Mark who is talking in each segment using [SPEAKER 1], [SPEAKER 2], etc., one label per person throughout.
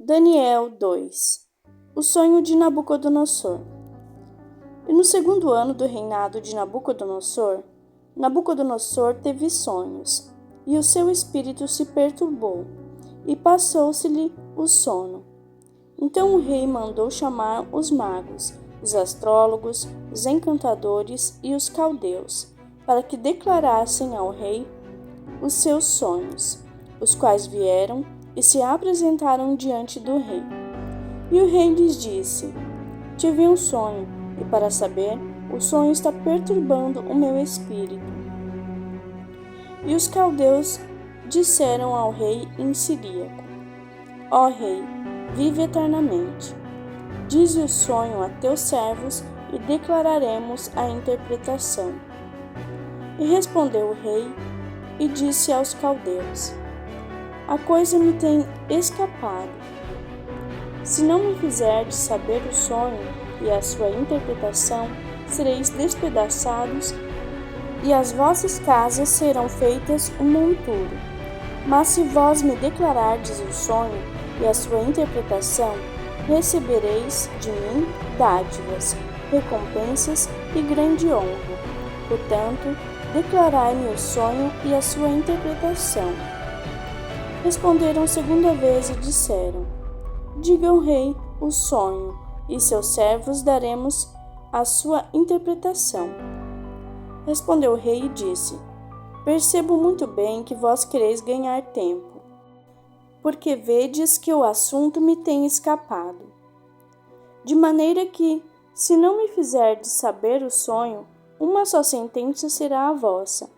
[SPEAKER 1] Daniel 2. O sonho de Nabucodonosor. E no segundo ano do reinado de Nabucodonosor, Nabucodonosor teve sonhos, e o seu espírito se perturbou, e passou-se-lhe o sono. Então o rei mandou chamar os magos, os astrólogos, os encantadores e os caldeus, para que declarassem ao rei os seus sonhos, os quais vieram e se apresentaram diante do rei. E o rei lhes disse: Tive um sonho, e para saber, o sonho está perturbando o meu espírito. E os caldeus disseram ao rei em siríaco: Ó rei, vive eternamente. Dize o sonho a teus servos e declararemos a interpretação. E respondeu o rei e disse aos caldeus: A coisa me tem escapado. Se não me fizerdes saber o sonho e a sua interpretação, sereis despedaçados e as vossas casas serão feitas um monturo. Mas se vós me declarardes o sonho e a sua interpretação, recebereis de mim dádivas, recompensas e grande honra. Portanto, declarai-me o sonho e a sua interpretação. Responderam segunda vez e disseram: Diga ao rei o sonho, e seus servos daremos a sua interpretação. Respondeu o rei e disse: Percebo muito bem que vós quereis ganhar tempo, porque vedes que o assunto me tem escapado. De maneira que, se não me fizerdes saber o sonho, uma só sentença será a vossa,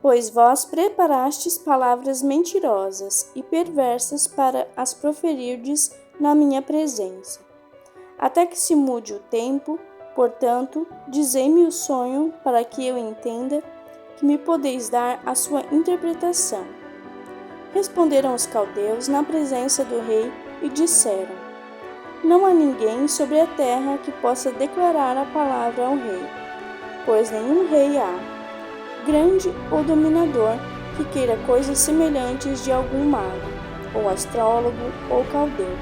[SPEAKER 1] pois vós preparastes palavras mentirosas e perversas para as proferirdes na minha presença. Até que se mude o tempo, portanto, dizei-me o sonho para que eu entenda que me podeis dar a sua interpretação. Responderam os caldeus na presença do rei e disseram: Não há ninguém sobre a terra que possa declarar a palavra ao rei, pois nenhum rei há, grande ou dominador, que queira coisas semelhantes de algum mago, ou astrólogo, ou caldeu.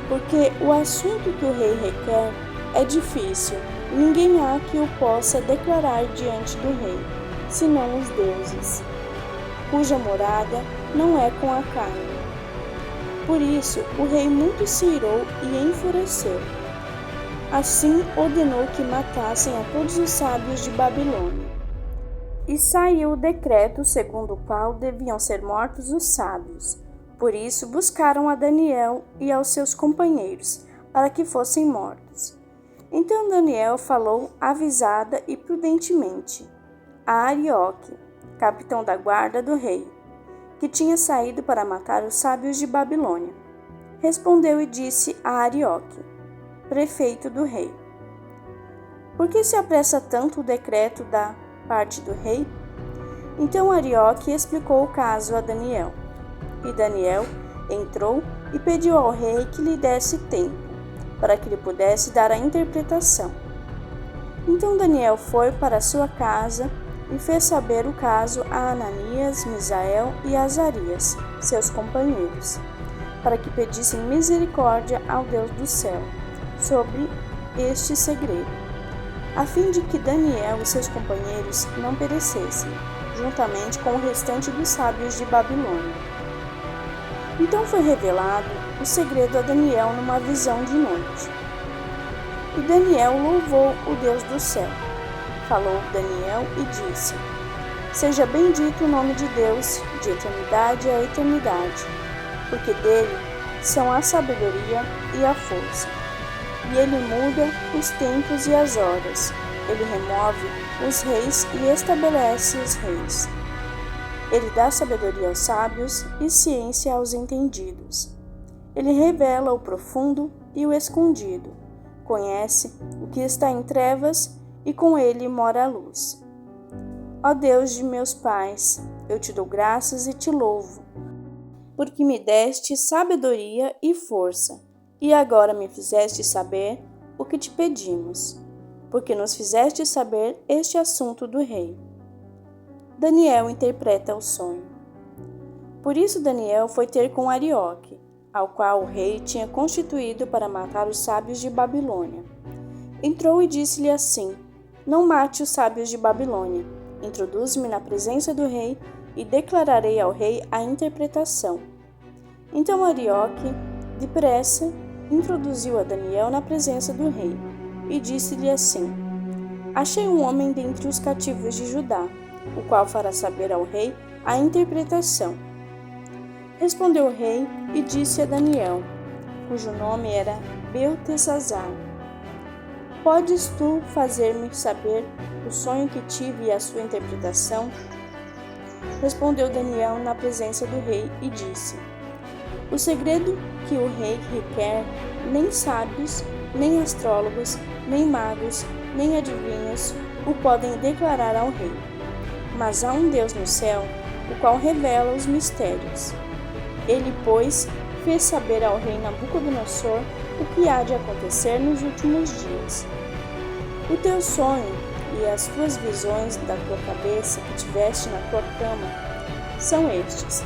[SPEAKER 1] Porque o assunto que o rei requer é difícil, e ninguém há que o possa declarar diante do rei, senão os deuses, cuja morada não é com a carne. Por isso, o rei muito se irou e enfureceu. Assim ordenou que matassem a todos os sábios de Babilônia. E saiu o decreto segundo o qual deviam ser mortos os sábios. Por isso buscaram a Daniel e aos seus companheiros, para que fossem mortos. Então Daniel falou avisada e prudentemente a Arioque, capitão da guarda do rei, que tinha saído para matar os sábios de Babilônia. Respondeu e disse a Arioque, prefeito do rei: Por que se apressa tanto o decreto da parte do rei? Então Arioque explicou o caso a Daniel. E Daniel entrou e pediu ao rei que lhe desse tempo, para que lhe pudesse dar a interpretação. Então Daniel foi para sua casa e fez saber o caso a Ananias, Misael e Azarias, seus companheiros, para que pedissem misericórdia ao Deus do céu sobre este segredo, a fim de que Daniel e seus companheiros não perecessem, juntamente com o restante dos sábios de Babilônia. Então foi revelado o segredo a Daniel numa visão de noite. E Daniel louvou o Deus do céu. Falou Daniel e disse: Seja bendito o nome de Deus, de eternidade a eternidade, porque dele são a sabedoria e a força. E ele muda os tempos e as horas. Ele remove os reis e estabelece os reis. Ele dá sabedoria aos sábios e ciência aos entendidos. Ele revela o profundo e o escondido. Conhece o que está em trevas e com ele mora a luz. Ó Deus de meus pais, eu te dou graças e te louvo, porque me deste sabedoria e força. E agora me fizeste saber o que te pedimos, porque nos fizeste saber este assunto do rei. Daniel interpreta o sonho. Por isso Daniel foi ter com Arioque, ao qual o rei tinha constituído para matar os sábios de Babilônia. Entrou e disse-lhe assim: Não mate os sábios de Babilônia. Introduz-me na presença do rei e declararei ao rei a interpretação. Então Arioque, depressa, introduziu a Daniel na presença do rei e disse-lhe assim: Achei um homem dentre os cativos de Judá, o qual fará saber ao rei a interpretação. Respondeu o rei e disse a Daniel, cujo nome era Beltesazar: Podes tu fazer-me saber o sonho que tive e a sua interpretação? Respondeu Daniel na presença do rei e disse: O segredo que o rei requer, nem sábios, nem astrólogos, nem magos, nem adivinhos o podem declarar ao rei. Mas há um Deus no céu, o qual revela os mistérios. Ele, pois, fez saber ao rei Nabucodonosor o que há de acontecer nos últimos dias. O teu sonho e as tuas visões da tua cabeça que tiveste na tua cama são estes.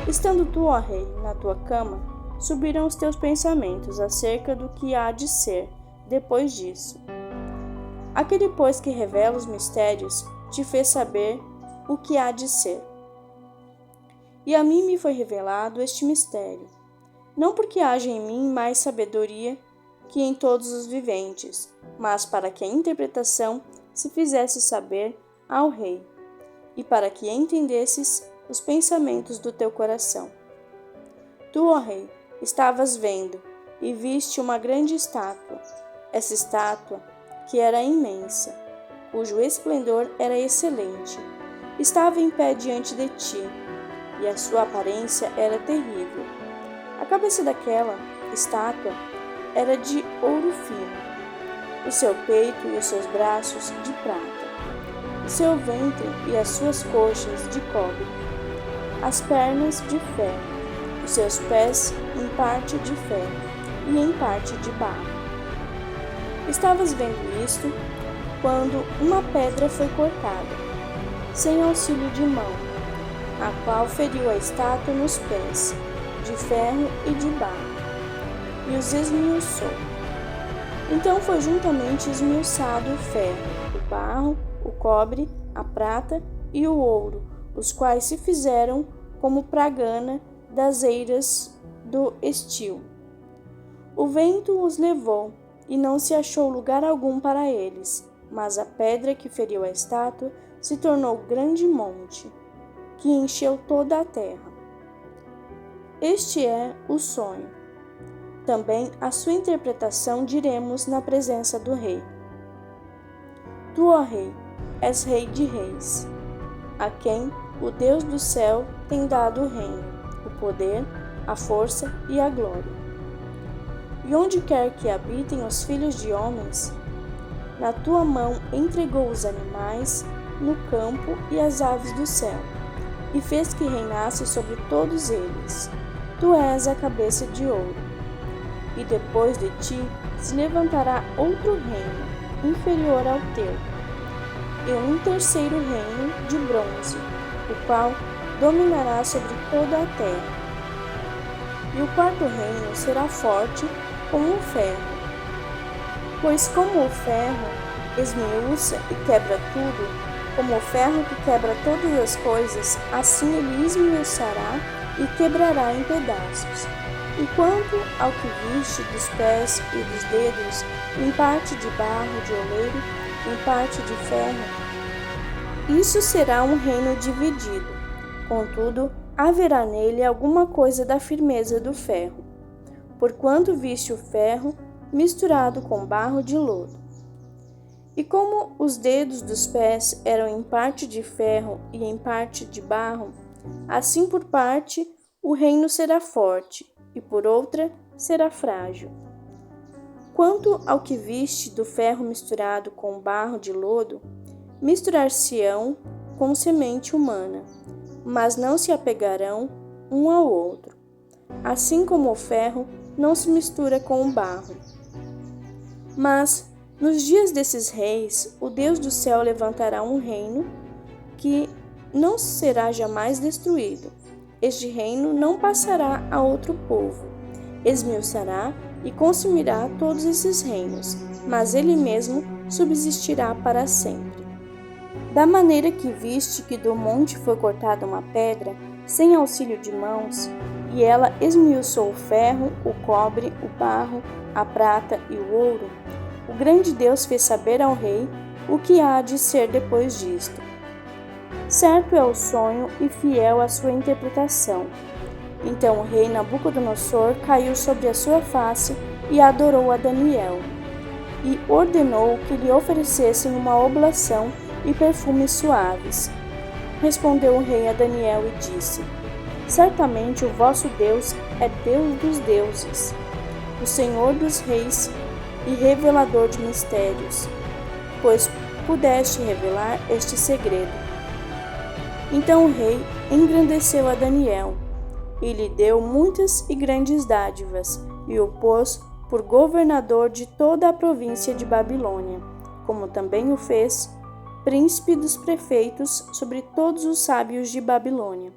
[SPEAKER 1] Estando tu, ó rei, na tua cama, subiram os teus pensamentos acerca do que há de ser depois disso. Aquele, pois, que revela os mistérios, te fez saber o que há de ser. E a mim me foi revelado este mistério, não porque haja em mim mais sabedoria que em todos os viventes, mas para que a interpretação se fizesse saber ao rei, e para que entendesses os pensamentos do teu coração. Tu, ó rei, estavas vendo, e viste uma grande estátua. Essa estátua, que era imensa, cujo esplendor era excelente, estava em pé diante de ti, e a sua aparência era terrível. A cabeça daquela estátua era de ouro fino, o seu peito e os seus braços de prata, o seu ventre e as suas coxas de cobre, as pernas de ferro, os seus pés em parte de ferro e em parte de barro. Estavas vendo isto quando uma pedra foi cortada, sem auxílio de mão, a qual feriu a estátua nos pés, de ferro e de barro, e os esmiuçou. Então foi juntamente esmiuçado o ferro, o barro, o cobre, a prata e o ouro, os quais se fizeram como pragana das eiras do estio. O vento os levou, e não se achou lugar algum para eles, mas a pedra que feriu a estátua se tornou grande monte, que encheu toda a terra. Este é o sonho. Também a sua interpretação diremos na presença do rei. Tu, ó rei, és rei de reis, a quem o Deus do céu tem dado o reino, o poder, a força e a glória. E onde quer que habitem os filhos de homens, na tua mão entregou os animais no campo e as aves do céu, e fez que reinasse sobre todos eles. Tu és a cabeça de ouro. E depois de ti se levantará outro reino, inferior ao teu, e um terceiro reino de bronze, o qual dominará sobre toda a terra. E o quarto reino será forte como o ferro, pois como o ferro esmiuça e quebra tudo, como o ferro que quebra todas as coisas, assim ele esmiuçará e quebrará em pedaços. E quanto ao que viste dos pés e dos dedos, em parte de barro de oleiro, em parte de ferro, isso será um reino dividido. Contudo, haverá nele alguma coisa da firmeza do ferro, porquanto viste o ferro misturado com barro de lodo. E como os dedos dos pés eram em parte de ferro e em parte de barro, assim por parte o reino será forte, e por outra será frágil. Quanto ao que viste do ferro misturado com barro de lodo, misturar-se-ão com semente humana, mas não se apegarão um ao outro, assim como o ferro não se mistura com o barro. Mas, nos dias desses reis, o Deus do céu levantará um reino que não será jamais destruído. este reino não passará a outro povo. Esmiuçará e consumirá todos esses reinos, mas ele mesmo subsistirá para sempre. Da maneira que viste que do monte foi cortada uma pedra, sem auxílio de mãos, e ela esmiuçou o ferro, o cobre, o barro, a prata e o ouro, o grande Deus fez saber ao rei o que há de ser depois disto. Certo é o sonho e fiel a sua interpretação. Então o rei Nabucodonosor caiu sobre a sua face e adorou a Daniel, e ordenou que lhe oferecessem uma oblação e perfumes suaves. Respondeu o rei a Daniel e disse: Certamente o vosso Deus é Deus dos deuses, o Senhor dos reis e revelador de mistérios, pois pudeste revelar este segredo. Então o rei engrandeceu a Daniel e lhe deu muitas e grandes dádivas, e o pôs por governador de toda a província de Babilônia, como também o fez príncipe dos prefeitos sobre todos os sábios de Babilônia.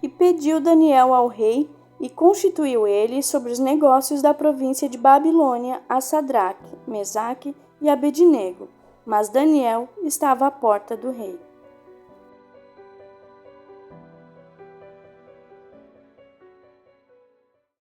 [SPEAKER 1] E pediu Daniel ao rei, e constituiu ele sobre os negócios da província de Babilônia a Sadraque, Mesaque e Abednego, mas Daniel estava à porta do rei.